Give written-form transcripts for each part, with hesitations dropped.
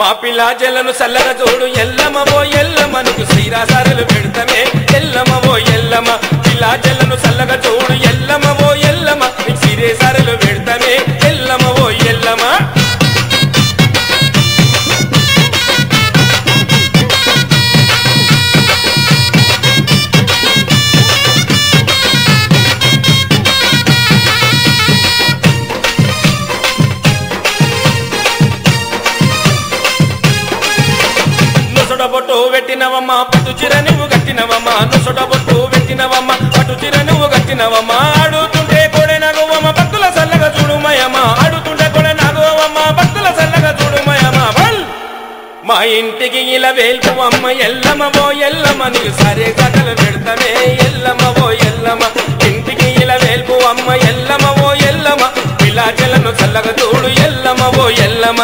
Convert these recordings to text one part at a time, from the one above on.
మా పిల్లాజలను సల్లగా చూడు ఎల్లమ్మ ఓ ఎల్లమ్మ నీకు శ్రీరాసారులు పెడతమే ఎల్లమ్మ ఓ ఎల్లమ్మ పిల్లాజలను సల్లగా చూడు ఎల్లమ్మ ఓ ఎల్లమ్మ నీకు శ్రీరాసారులు పెడతమే ఎల్లమ్మ ఓ ఎల్లమ్మ బొట్టు పెట్టినవమ్మ పట్టు చీర నువ్వు కట్టినవమ్మ నుసొడ బొట్టు పెట్టినవమ్మ పట్టు చీర నువ్వు కట్టినవమ్మ ఆడుతుంటే కొడే నాగవమ్మ భక్తుల సల్లగా చూడుమయమ్మ ఆడుతుంటే కొడే నాగవమ్మ భక్తుల సల్లగా చూడుమయమ్మ మా ఇంటికి ఇలా వేల్పు అమ్మ ఎల్లమ్మ ఓ ఎల్లమ్మ నీకు సరే కథలు పెడతానే ఎల్లమ్మ ఓ ఎల్లమ్మ ఇంటికి ఇలా వేల్పు అమ్మ ఎల్లమ్మ ఓ ఎల్లమ్మ పిల్లాజలను సల్లగా చూడు ఎల్లమ్మ ఓ ఎల్లమ్మ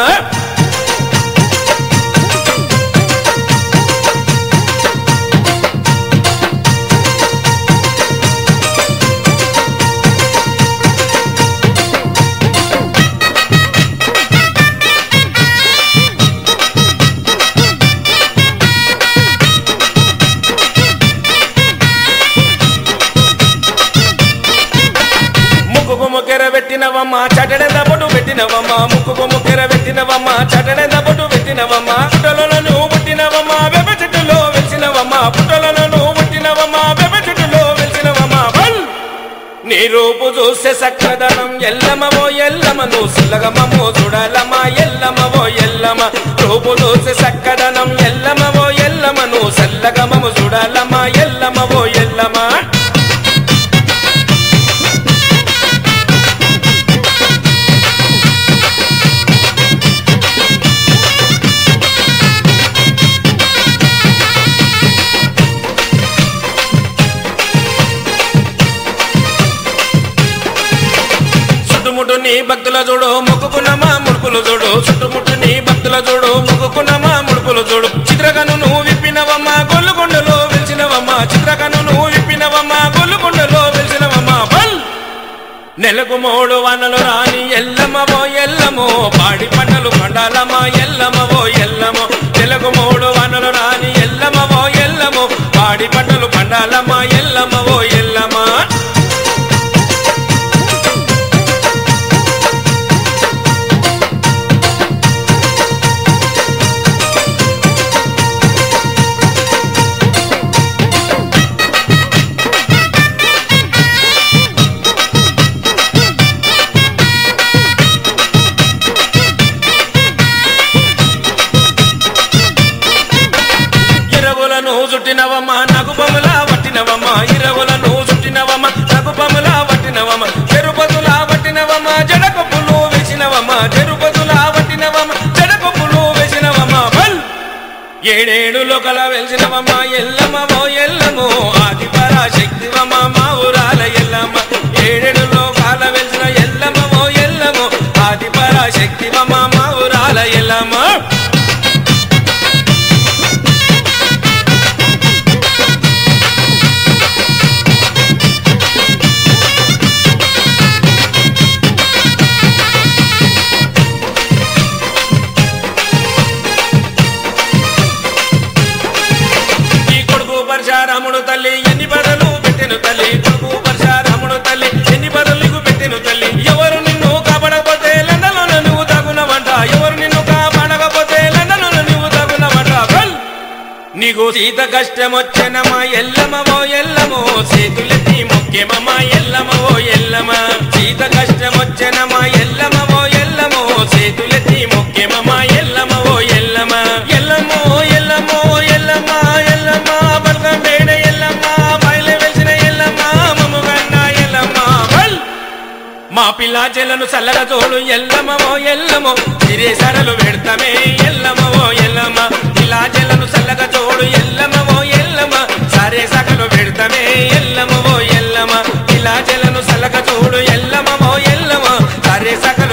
పెట్టినవమ్మ చటడెంద బొట్టు పెట్టినవమ్మ ముక్కుకు ముక్కెర పెట్టినవమ్మ చటడెంద బొట్టు పెట్టినవమ్మ పుట్టలలో నువ్వు పుట్టినవమ్మ వేప చెట్టులో వెలిసినవమ్మ పుట్టలలో నువ్వు పుట్టినవమ్మ వేప చెట్టులో వెలిసినవమ్మ నీ రూపు చూసే సక్కదనం ఎల్లమ్మ ఓ ఎల్లమ్మ నువ్వు సుల్లగమ్మో చూడాలమ్మ ఎల్లమ్మ ఓ ఎల్లమ్మ రూపు చూసే సక్కదనం ఎల్లమ్మ ఓ ఎల్లమ్మ నువ్వు సల్లగమ్మో చూడాలమ్మ ఎల్లమ్మ ఓ ఎల్లమ్మ నీ భక్తుల చూడు మొక్కుకున్నమా ముడుపులు చూడు చుట్టుముట్టు నీ భక్తుల చూడు మొక్కుకున్నమా ముడుపులు చూడు చిత్రకను నువ్వు విప్పినవమ్మ గొల్లుకొండలో వెలిసినవమ్మ చిత్రకను నువ్వు విప్పినవమ్మ గొల్లుకొండలో వెలిసినవమ్మ నెలకు 3 వానలు రాని ఎల్లమ్మ ఓ ఎల్లమో పాడి పంటలు పండాలమ్మ ఎల్లమ్మ ఓ ఎల్లమో నెలకు 3 వానలు రాని ఎల్లమ్మ ఓ ఎల్లమో పాడి పంటలు పండాలమ్మ ఎల్లమ్మ ఓ ఎల్లమ్మ చుట్టినవమ్మ నగుపములా వట్టినవమ్మ ఇరవులను చుట్టినవమ్మ నగుపములా వట్టినవమ్మ చెరుపతులా వట్టినవమ్మ జడకొప్పులు వేసినవమ్మ చెరుపతులా వట్టినవమ్మ జడకొప్పులు వేసినవమ్మ ఏడేడు లోకల వెలిసినవమ్మ ఎల్లమ్మ ఓ ఎల్లమో ఆది పరాశక్తివమ్మ మా ఊరాల ఎల్లమ్మ ఏడేడు లోకాల వెలిసిన ఎల్లమ్మ ఓ ఎల్లమో ఆది పరాశక్తివమ్మ మా ఊరాల ఎల్లమ్మ రాముడు తల్లి ఎన్ని బదులు పెట్టెను తల్లి కొడుకు పరశురాముడు తల్లి ఎన్ని బదులు పెట్టెను తల్లి ఎవరు నిన్ను కాపాడకపోతే లండన్లో నువ్వు తగునవంట ఎవరు నిన్ను కాపాడకపోతే లండన్లో నువ్వు తగునవంట నీకు సీత కష్టం వచ్చెనమ్మా ఎల్లమ్మ ఓ ఎల్లమో చేతులెత్తి మొక్కెమమ్మ ఎల్లమ్మ ఓ ఎల్లమ్మ సీత కష్టం వచ్చెనమ్మా ఎల్లమ్మ ఓ ఎల్లమో చేతులెత్తి మొక్కెమమ్మ ఎల్లమ్మ ఓ ఎల్లమ్మ ఎల్లమ్మో ఎల్లమ్మో ఎల్లమ్మ ఎల్లమ్మ బల్కంబేడ ఎల్లమ్మ బయలు వెలిసిన ఎల్లమ్మ మమ్ముగన్న ఎల్లమ్మ మా పిల్లాజలను సల్లగా తోడు ఎల్లమ్మ ఓ ఎల్లమో సిరేసరలు పెడతామే ఎల్లమ్మ ఓ ఎల్లమ్మ పిల్లాజలను సల్లగా తోడు ఎల్లమ్మ ఓ ఎల్లమ్మ సరే సకలు పెడతామే ఎల్లమ్మ ఓ ఎల్లమ్మ పిల్లాజలను సల్లగా తోడు ఎల్లమ్మ ఓ ఎల్లమ్మ సరే సకలు